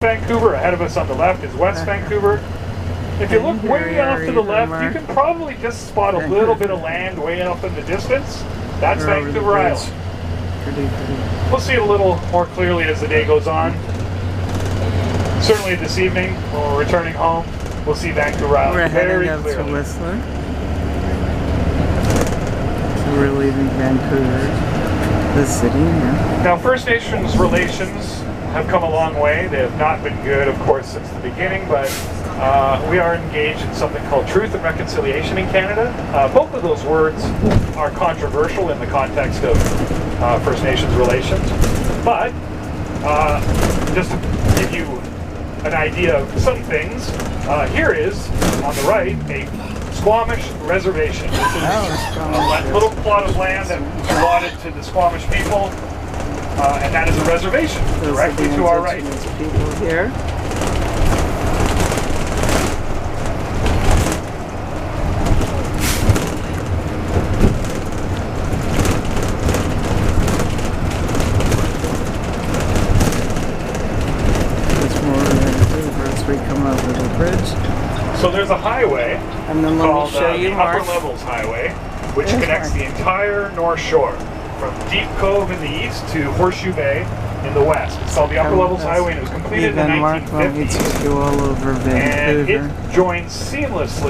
Vancouver. Ahead of us on the left is West Vancouver. If you look way off to the left, you can probably just spot a little bit of land way up in the distance. That's Vancouver Island. Pretty. We'll see it a little more clearly as the day goes on. Certainly this evening, when we're returning home, we'll see Vancouver Island very clearly. We're heading up to Whistler. So we're leaving Vancouver, the city now. Now, First Nations relations have come a long way. They have not been good, of course, since the beginning, but we are engaged in something called truth and reconciliation in Canada. Both of those words are controversial in the context of First Nations relations, but just to give you an idea of some things, here is, on the right, a Squamish reservation. This is a little plot of land that was allotted to the Squamish people, and that is a reservation directly to our right. People here. We come up with a bridge. So there's a highway and then called show you the Upper Levels Highway, which connects the entire North Shore from Deep Cove in the east to Horseshoe Bay in the west. It's called the Upper Levels Highway, and it was completed in the 1950s. Go all over Vancouver. And it joins seamlessly